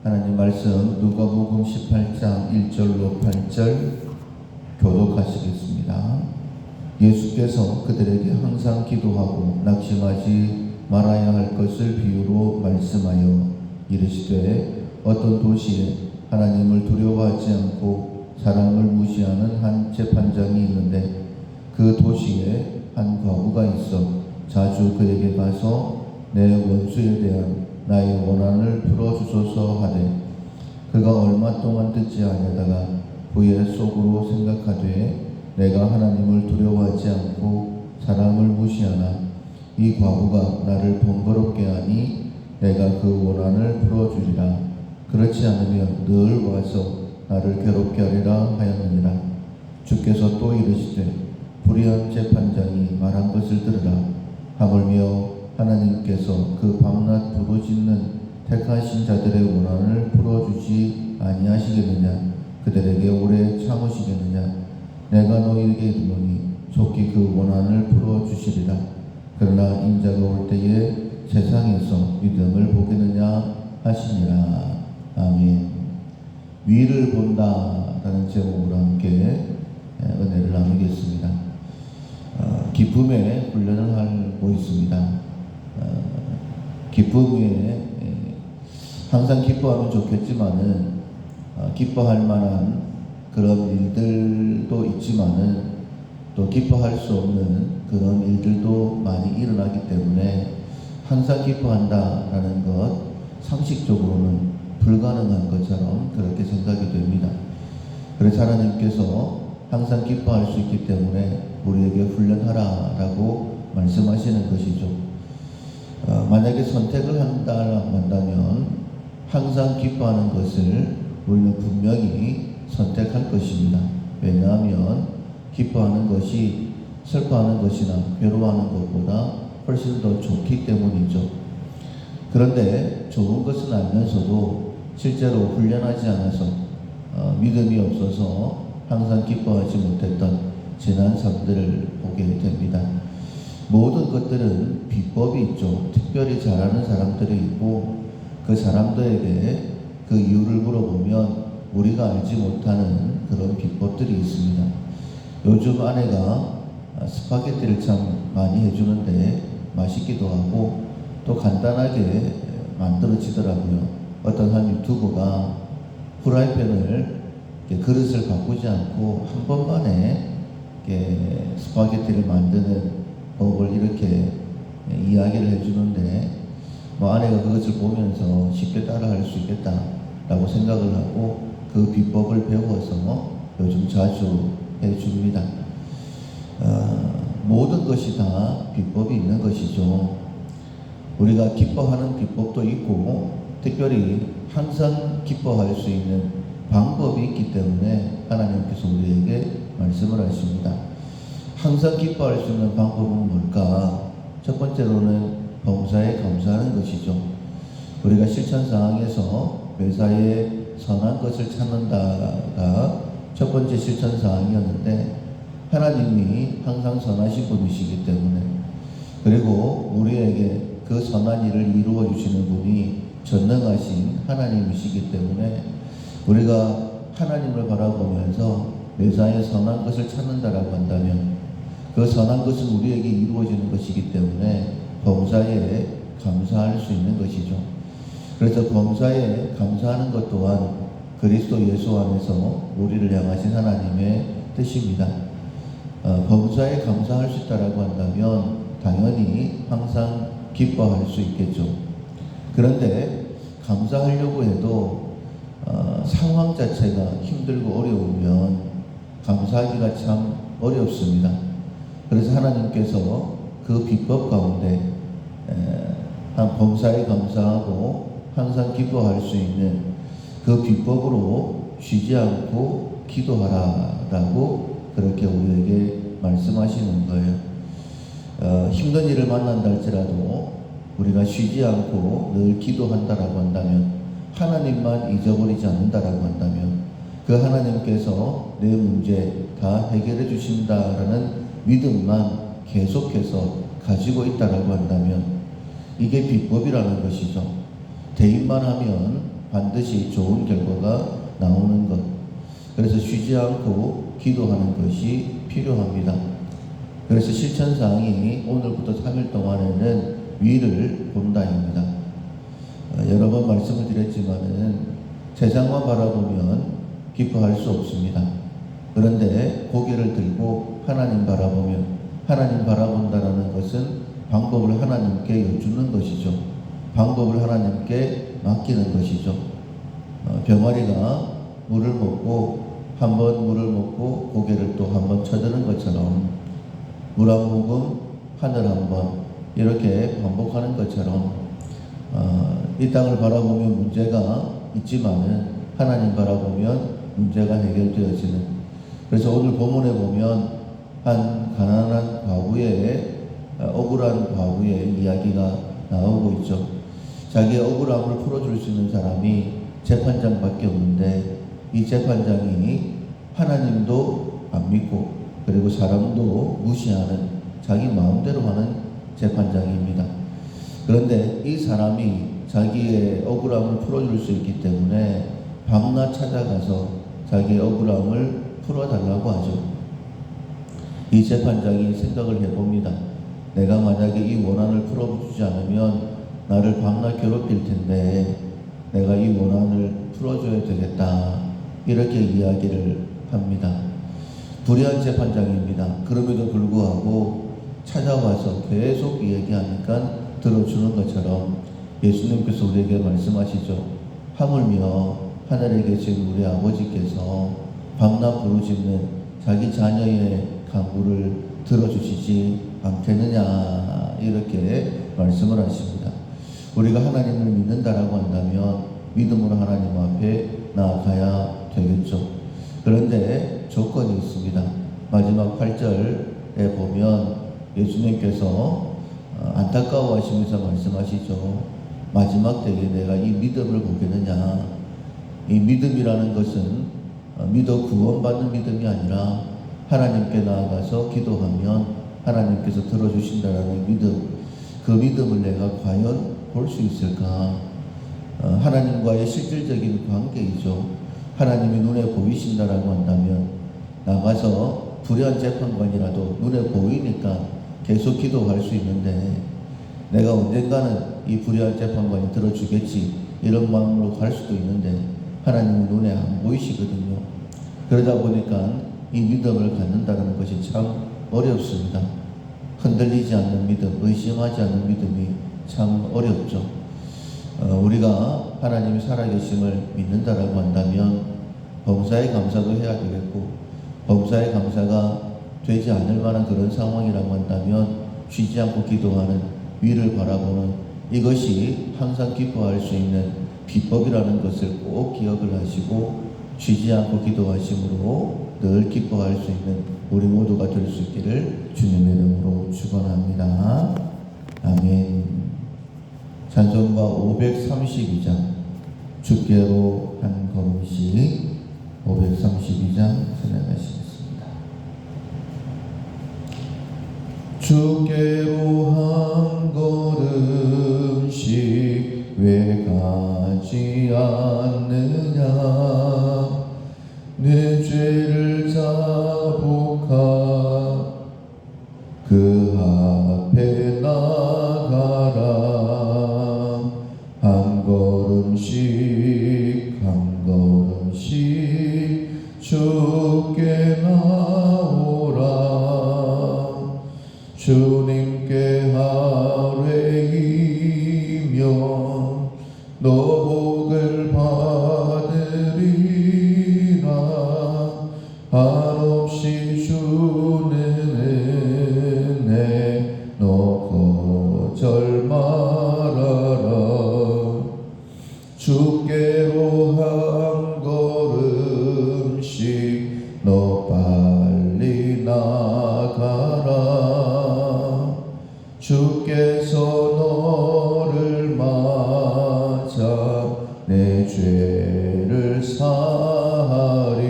하나님 말씀 누가복음 18장 1절로 8절 교독하시겠습니다. 예수께서 그들에게 항상 기도하고 낙심하지 말아야 할 것을 비유로 말씀하여 이르시되 어떤 도시에 하나님을 두려워하지 않고 사람을 무시하는 한 재판장이 있는데 그 도시에 한 과부가 있어 자주 그에게 가서 내 원수에 대한 나의 원한을 풀어주소서 하되 그가 얼마 동안 듣지 아니하다가 후에 속으로 생각하되 내가 하나님을 두려워하지 않고 사람을 무시하나 이 과부가 나를 번거롭게 하니 내가 그 원한을 풀어주리라. 그렇지 않으면 늘 와서 나를 괴롭게 하리라 하였느니라. 주께서 또 이르시되 불의한 재판장이 말한 것을 들으라. 하물며 하나님께서 그 밤낮 부르짖는 택하신 자들의 원한을 풀어주지 아니하시겠느냐. 그들에게 오래 참으시겠느냐. 내가 너희에게 이르노니 속히 그 원한을 풀어주시리라. 그러나 인자가 올 때에 세상에서 믿음을 보겠느냐 하시니라. 아멘. 위를 본다라는 제목으로 함께 은혜를 나누겠습니다. 기쁨의 훈련을 하고 있습니다. 기쁨 위에 항상 기뻐하면 좋겠지만은 기뻐할 만한 그런 일들도 있지만은 또 기뻐할 수 없는 그런 일들도 많이 일어나기 때문에 항상 기뻐한다라는 것 상식적으로는 불가능한 것처럼 그렇게 생각이 됩니다. 그래서 하나님께서 항상 기뻐할 수 있기 때문에 우리에게 훈련하라라고 말씀하시는 것이죠. 만약에 선택을 한다면 항상 기뻐하는 것을 우리는 분명히 선택할 것입니다. 왜냐하면 기뻐하는 것이 슬퍼하는 것이나 괴로워하는 것보다 훨씬 더 좋기 때문이죠. 그런데 좋은 것은 알면서도 실제로 훈련하지 않아서 믿음이 없어서 항상 기뻐하지 못했던 지난 삶들을 보게 됩니다. 모든 것들은 비법이 있죠. 특별히 잘하는 사람들이 있고 그 사람들에게 그 이유를 물어보면 우리가 알지 못하는 그런 비법들이 있습니다. 요즘 아내가 스파게티를 참 많이 해주는데 맛있기도 하고 또 간단하게 만들어지더라고요. 어떤 한 유튜버가 프라이팬을 그릇을 바꾸지 않고 한 번만에 스파게티를 만드는 법을 이렇게 이야기를 해주는데 아내가 그것을 보면서 쉽게 따라할 수 있겠다라고 생각을 하고 그 비법을 배워서 요즘 자주 해줍니다. 모든 것이 다 비법이 있는 것이죠. 우리가 기뻐하는 비법도 있고 특별히 항상 기뻐할 수 있는 방법이 있기 때문에 하나님께서 우리에게 말씀을 하십니다. 항상 기뻐할 수 있는 방법은 뭘까? 첫 번째로는 범사에 감사하는 것이죠. 우리가 실천 사항에서 매사에 선한 것을 찾는다가 첫 번째 실천 사항이었는데 하나님이 항상 선하신 분이시기 때문에 그리고 우리에게 그 선한 일을 이루어 주시는 분이 전능하신 하나님이시기 때문에 우리가 하나님을 바라보면서 매사에 선한 것을 찾는다라고 한다면 그 선한 것은 우리에게 이루어지는 것이기 때문에 범사에 감사할 수 있는 것이죠. 그래서 범사에 감사하는 것 또한 그리스도 예수 안에서 우리를 향하신 하나님의 뜻입니다. 범사에 감사할 수 있다라고 한다면 당연히 항상 기뻐할 수 있겠죠. 그런데 감사하려고 해도 상황 자체가 힘들고 어려우면 감사하기가 참 어렵습니다. 그래서 하나님께서 그 비법 가운데 범사에 감사하고 항상 기뻐할 수 있는 그 비법으로 쉬지 않고 기도하라라고 그렇게 우리에게 말씀하시는 거예요. 힘든 일을 만난다 할지라도 우리가 쉬지 않고 늘 기도한다라고 한다면 하나님만 잊어버리지 않는다라고 한다면 그 하나님께서 내 문제 다 해결해 주신다라는 믿음만 계속해서 가지고 있다라고 한다면 이게 비법이라는 것이죠. 대입만 하면 반드시 좋은 결과가 나오는 것. 그래서 쉬지 않고 기도하는 것이 필요합니다. 그래서 실천사항이 오늘부터 3일 동안에는 위를 본다입니다. 여러 번 말씀을 드렸지만은 세상만 바라보면 기뻐할 수 없습니다. 그런데 고개를 들고 하나님 바라보면, 하나님 바라본다라는 것은 방법을 하나님께 여쭈는 것이죠. 방법을 하나님께 맡기는 것이죠. 병아리가 물을 먹고 한 번 물을 먹고 고개를 또 한 번 쳐드는 것처럼, 물 한 모금 하늘 한 번, 이렇게 반복하는 것처럼 이 땅을 바라보면 문제가 있지만은 하나님 바라보면 문제가 해결되어지는. 그래서 오늘 본문에 보면 한 가난한 과부의 억울한 과부의 이야기가 나오고 있죠. 자기의 억울함을 풀어줄 수 있는 사람이 재판장밖에 없는데, 이 재판장이 하나님도 안 믿고 그리고 사람도 무시하는 자기 마음대로 하는 재판장입니다. 그런데 이 사람이 자기의 억울함을 풀어줄 수 있기 때문에 밤낮 찾아가서 자기의 억울함을 풀어달라고 하죠. 이 재판장이 생각을 해봅니다. 내가 만약에 이 원한을 풀어주지 않으면 나를 밤낮 괴롭힐 텐데 내가 이 원한을 풀어줘야 되겠다, 이렇게 이야기를 합니다. 불의한 재판장입니다. 그럼에도 불구하고 찾아와서 계속 얘기하니까 들어주는 것처럼 예수님께서 우리에게 말씀하시죠. 하물며 하늘에 계신 우리 아버지께서 밤낮 부르짖는 자기 자녀의 간구를 들어주시지 않겠느냐, 이렇게 말씀을 하십니다. 우리가 하나님을 믿는다라고 한다면 믿음으로 하나님 앞에 나아가야 되겠죠. 그런데 조건이 있습니다. 마지막 8절에 보면 예수님께서 안타까워하시면서 말씀하시죠. 마지막 때에 내가 이 믿음을 보겠느냐. 이 믿음이라는 것은 믿어 구원받는 믿음이 아니라 하나님께 나아가서 기도하면 하나님께서 들어주신다라는 믿음, 그 믿음을 내가 과연 볼 수 있을까? 하나님과의 실질적인 관계이죠. 하나님이 눈에 보이신다라고 한다면 나가서 불의한 재판관이라도 눈에 보이니까 계속 기도할 수 있는데, 내가 언젠가는 이 불의한 재판관이 들어주겠지 이런 마음으로 갈 수도 있는데 하나님은 눈에 안 보이시거든요. 그러다 보니까 이 믿음을 갖는다는 것이 참 어렵습니다. 흔들리지 않는 믿음, 의심하지 않는 믿음이 참 어렵죠. 우리가 하나님이 살아계심을 믿는다라고 한다면 범사에 감사도 해야 되겠고, 범사에 감사가 되지 않을 만한 그런 상황이라고 한다면 쉬지 않고 기도하는, 위를 바라보는, 이것이 항상 기뻐할 수 있는 비법이라는 것을 꼭 기억을 하시고 쉬지 않고 기도하심으로 늘 기뻐할 수 있는 우리 모두가 될 수 있기를 주님의 이름으로 축원합니다. 아멘. 찬송가 532장 주께로 한 걸음씩 532장 전해가시겠습니다. 주께로 한 걸음씩 왜 가지 않느냐. 내 죄를 자복하 그 앞에 나가라. 한 걸음씩 한 걸음씩 주께 나오라. 주님께 아뢰이면 너 복을 받으리라. 한없이 주는 은혜 너 거절 말아라. 주께로 한 걸음씩 너 빨리 나가라. 주께서 너를 맞아 내 죄를 사하리.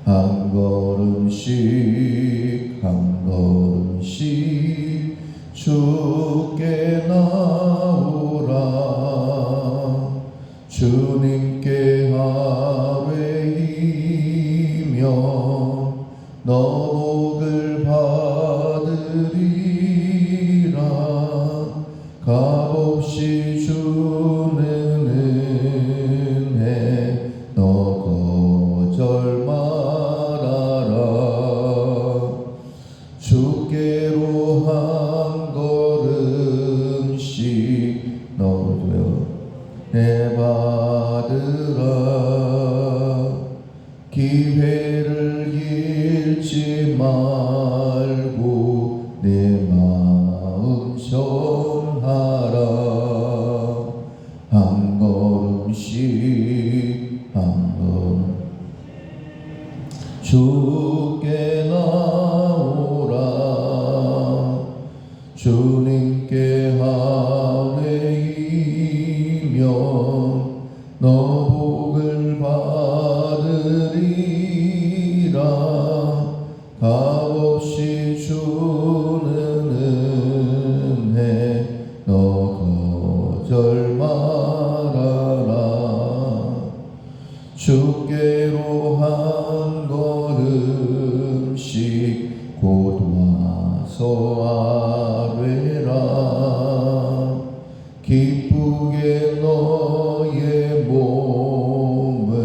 한 걸음씩 한 걸음씩 주께 나오라. 주님께 아뢰이며 너 복을 받으리라. 값없이 주는 은혜 너 거절 말아라. 주께로 한 걸음씩 너도요 내 받으라. 기회를 잃지 말고 내 마음 전하라. 한 걸음씩 한 걸음 주께 나오라. 주님께 아뢰이며 너 복을 받으리라. 값없이 주는 은혜 너 거절 말아라. 주께로 한 걸음씩 곧 와서 아뢰라. 기쁘게 너의 몸을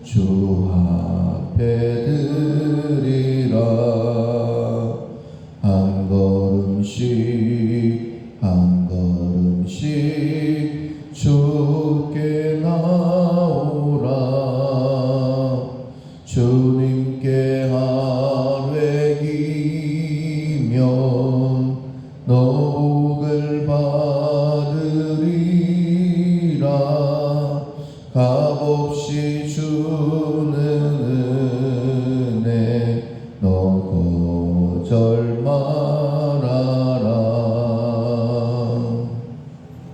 주 앞에 드리라. 한 걸음씩 한 걸음씩 주께 나오라. 주님께 아뢰기면 너 복을 받으리라. 값없이 주는 은혜 너 거절